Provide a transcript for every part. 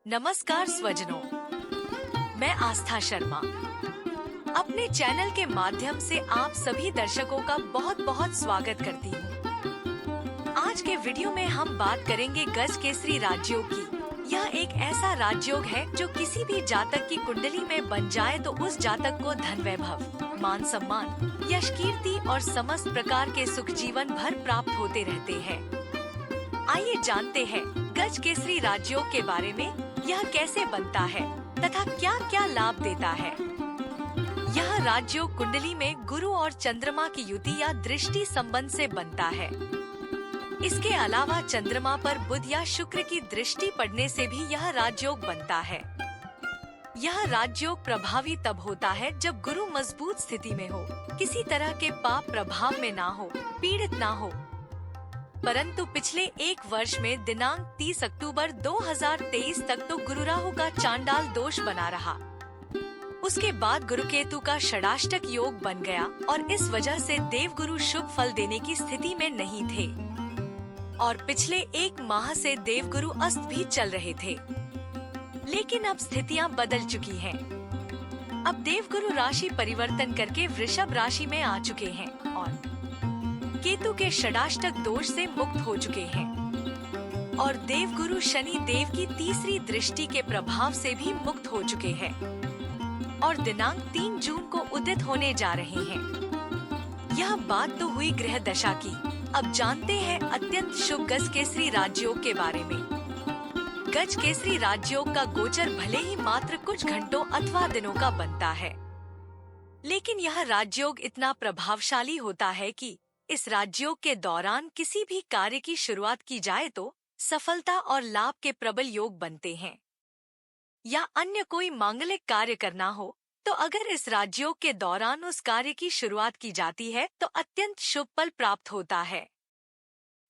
नमस्कार स्वजनों, मैं आस्था शर्मा अपने चैनल के माध्यम से आप सभी दर्शकों का बहुत बहुत स्वागत करती हूँ। आज के वीडियो में हम बात करेंगे गज केसरी राजयोग की। यह एक ऐसा राजयोग है जो किसी भी जातक की कुंडली में बन जाए तो उस जातक को धन वैभव, मान सम्मान, यश कीर्ति और समस्त प्रकार के सुख जीवन भर प्राप्त होते रहते हैं। आइए जानते हैं गज केसरी राजयोग के बारे में। यह कैसे बनता है तथा क्या क्या लाभ देता है। यह राजयोग कुंडली में गुरु और चंद्रमा की युति या दृष्टि संबंध से बनता है। इसके अलावा चंद्रमा पर बुध या शुक्र की दृष्टि पड़ने से भी यह राजयोग बनता है। यह राजयोग प्रभावी तब होता है जब गुरु मजबूत स्थिति में हो, किसी तरह के पाप प्रभाव में ना हो, पीड़ित ना हो। परंतु पिछले एक वर्ष में दिनांक 30 अक्टूबर 2023 तक तो गुरु राहु का चांडाल दोष बना रहा। उसके बाद गुरु केतु का षडाष्टक योग बन गया और इस वजह से देवगुरु शुभ फल देने की स्थिति में नहीं थे और पिछले एक माह से देवगुरु अस्त भी चल रहे थे। लेकिन अब स्थितियां बदल चुकी हैं। अब देवगुरु राशि परिवर्तन करके वृषभ राशि में आ चुके हैं और केतु के षडाष्टक दोष से मुक्त हो चुके हैं और देवगुरु शनि देव की तीसरी दृष्टि के प्रभाव से भी मुक्त हो चुके हैं और दिनांक 3 जून को उदित होने जा रहे हैं। यह बात तो हुई ग्रह दशा की। अब जानते हैं अत्यंत शुभ गज केसरी राजयोग के बारे में। गज केसरी राजयोग का गोचर भले ही मात्र कुछ घंटों अथवा दिनों का बनता है, लेकिन यह राजयोग इतना प्रभावशाली होता है कि इस राजयोग के दौरान किसी भी कार्य की शुरुआत की जाए तो सफलता और लाभ के प्रबल योग बनते हैं। या अन्य कोई मांगलिक कार्य करना हो तो अगर इस राजयोग के दौरान उस कार्य की शुरुआत की जाती है तो अत्यंत शुभ फल प्राप्त होता है।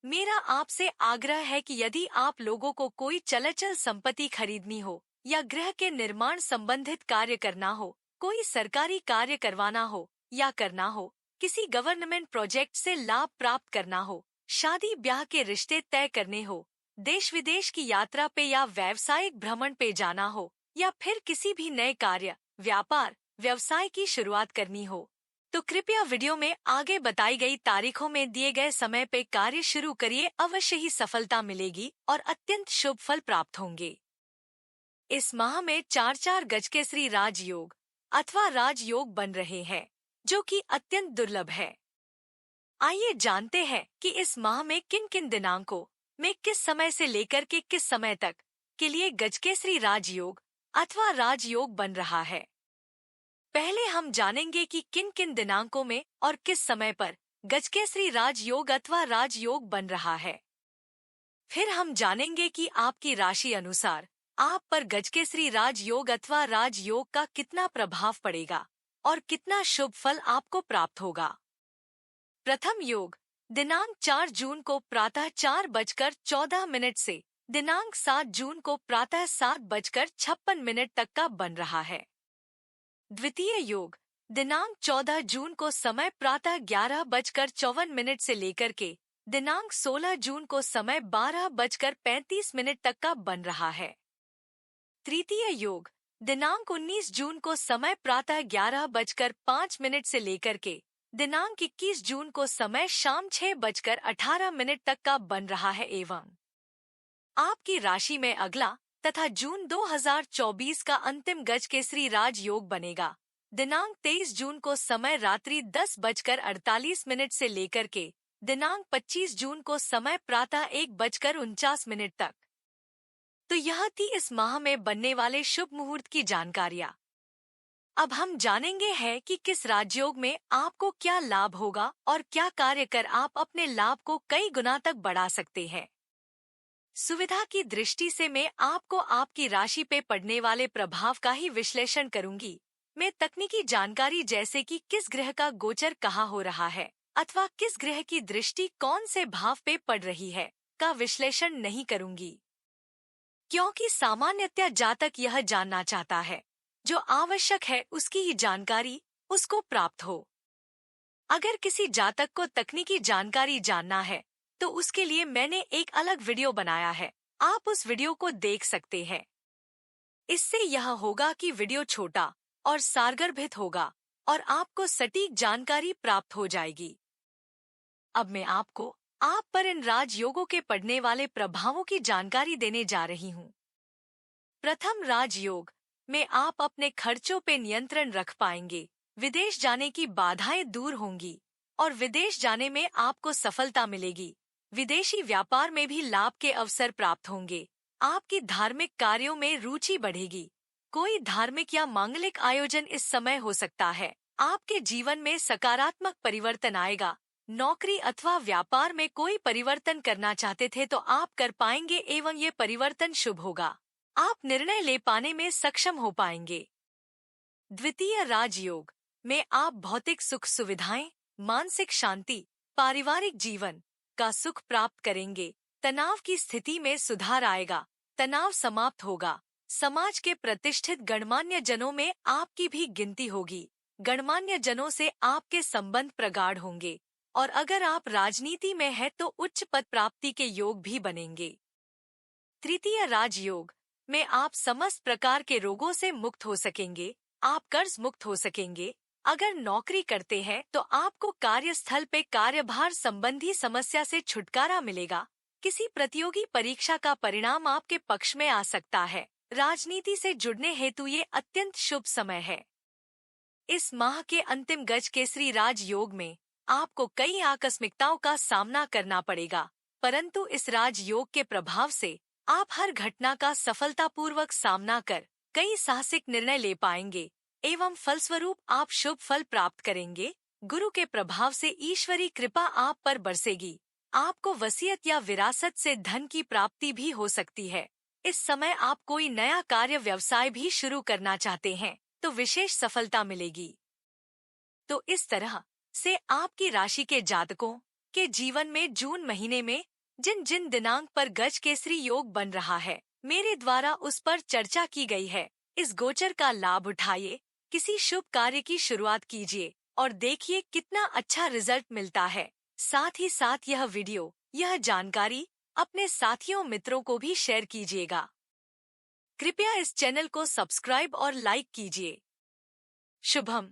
मेरा आपसे आग्रह है कि यदि आप लोगों को कोई चलचल संपत्ति खरीदनी हो या गृह के निर्माण संबंधित कार्य करना हो, कोई सरकारी कार्य करवाना हो या करना हो, किसी गवर्नमेंट प्रोजेक्ट से लाभ प्राप्त करना हो, शादी ब्याह के रिश्ते तय करने हो, देश विदेश की यात्रा पे या व्यावसायिक भ्रमण पे जाना हो या फिर किसी भी नए कार्य, व्यापार, व्यवसाय की शुरुआत करनी हो, तो कृपया वीडियो में आगे बताई गई तारीखों में दिए गए समय पे कार्य शुरू करिए। अवश्य ही सफलता मिलेगी और अत्यंत शुभ फल प्राप्त होंगे। इस माह में 4 गज केसरी राजयोग अथवा राजयोग बन रहे हैं, जो कि अत्यंत दुर्लभ है। आइए जानते हैं कि इस माह में किन किन दिनांकों में किस समय से लेकर के किस समय तक के लिए गजकेसरी राजयोग अथवा राजयोग बन रहा है। पहले हम जानेंगे कि किन किन दिनांकों में और किस समय पर गजकेसरी राजयोग अथवा राजयोग बन रहा है। फिर हम जानेंगे कि आपकी राशि अनुसार आप पर गजकेसरी राजयोग अथवा राजयोग का कितना प्रभाव पड़ेगा और कितना शुभ फल आपको प्राप्त होगा। प्रथम योग दिनांक 4 जून को प्रातः 4:14 से दिनांक 7 जून को प्रातः 7:56 तक का बन रहा है। द्वितीय योग दिनांक 14 जून को समय प्रातः 11:54 से लेकर के दिनांक 16 जून को समय 12:35 तक का बन रहा है। तृतीय योग दिनांक 19 जून को समय प्रातः 11:05 से लेकर के दिनांक 21 जून को समय शाम 6:18 तक का बन रहा है। एवं आपकी राशि में अगला तथा जून 2024 का अंतिम गज केसरी राजयोग बनेगा। दिनांक 23 जून को समय रात्रि 10:48 से लेकर के दिनांक 25 जून को समय प्रातः 1:49 तक। तो यह थी इस माह में बनने वाले शुभ मुहूर्त की जानकारियाँ। अब हम जानेंगे हैं कि किस राजयोग में आपको क्या लाभ होगा और क्या कार्य कर आप अपने लाभ को कई गुना तक बढ़ा सकते हैं। सुविधा की दृष्टि से मैं आपको आपकी राशि पे पड़ने वाले प्रभाव का ही विश्लेषण करूंगी। मैं तकनीकी जानकारी जैसे कि किस ग्रह का गोचर कहाँ हो रहा है अथवा किस ग्रह की दृष्टि कौन से भाव पे पड़ रही है का विश्लेषण नहीं करूंगी, क्योंकि सामान्यतः जातक यह जानना चाहता है जो आवश्यक है उसकी ही जानकारी उसको प्राप्त हो। अगर किसी जातक को तकनीकी जानकारी जानना है तो उसके लिए मैंने एक अलग वीडियो बनाया है, आप उस वीडियो को देख सकते हैं। इससे यह होगा कि वीडियो छोटा और सारगर्भित होगा और आपको सटीक जानकारी प्राप्त हो जाएगी। अब मैं आपको आप पर इन राजयोगों के पड़ने वाले प्रभावों की जानकारी देने जा रही हूँ। प्रथम राजयोग में आप अपने खर्चों पे नियंत्रण रख पाएंगे, विदेश जाने की बाधाएं दूर होंगी और विदेश जाने में आपको सफलता मिलेगी। विदेशी व्यापार में भी लाभ के अवसर प्राप्त होंगे। आपकी धार्मिक कार्यों में रुचि बढ़ेगी। कोई धार्मिक या मांगलिक आयोजन इस समय हो सकता है। आपके जीवन में सकारात्मक परिवर्तन आएगा। नौकरी अथवा व्यापार में कोई परिवर्तन करना चाहते थे तो आप कर पाएंगे एवं ये परिवर्तन शुभ होगा। आप निर्णय ले पाने में सक्षम हो पाएंगे। द्वितीय राजयोग में आप भौतिक सुख सुविधाएं, मानसिक शांति, पारिवारिक जीवन का सुख प्राप्त करेंगे। तनाव की स्थिति में सुधार आएगा। तनाव समाप्त होगा। समाज के प्रतिष्ठित गणमान्य जनों में आपकी भी गिनती होगी। गणमान्य जनों से आपके संबंध प्रगाढ़ होंगे और अगर आप राजनीति में हैं तो उच्च पद प्राप्ति के योग भी बनेंगे। तृतीय राजयोग में आप समस्त प्रकार के रोगों से मुक्त हो सकेंगे। आप कर्ज मुक्त हो सकेंगे। अगर नौकरी करते हैं तो आपको कार्यस्थल पे कार्यभार संबंधी समस्या से छुटकारा मिलेगा। किसी प्रतियोगी परीक्षा का परिणाम आपके पक्ष में आ सकता है। राजनीति से जुड़ने हेतु ये अत्यंत शुभ समय है। इस माह के अंतिम गज केसरी राजयोग में आपको कई आकस्मिकताओं का सामना करना पड़ेगा, परंतु इस राजयोग के प्रभाव से आप हर घटना का सफलतापूर्वक सामना कर कई साहसिक निर्णय ले पाएंगे एवं फलस्वरूप आप शुभ फल प्राप्त करेंगे। गुरु के प्रभाव से ईश्वरी कृपा आप पर बरसेगी। आपको वसीयत या विरासत से धन की प्राप्ति भी हो सकती है। इस समय आप कोई नया कार्य व्यवसाय भी शुरू करना चाहते हैं तो विशेष सफलता मिलेगी। तो इस तरह से आपकी राशि के जातकों के जीवन में जून महीने में जिन जिन दिनांक पर गज केसरी योग बन रहा है, मेरे द्वारा उस पर चर्चा की गई है। इस गोचर का लाभ उठाइए, किसी शुभ कार्य की शुरुआत कीजिए और देखिए कितना अच्छा रिजल्ट मिलता है। साथ ही साथ यह वीडियो, यह जानकारी अपने साथियों मित्रों को भी शेयर कीजिएगा। कृपया इस चैनल को सब्सक्राइब और लाइक कीजिए। शुभम।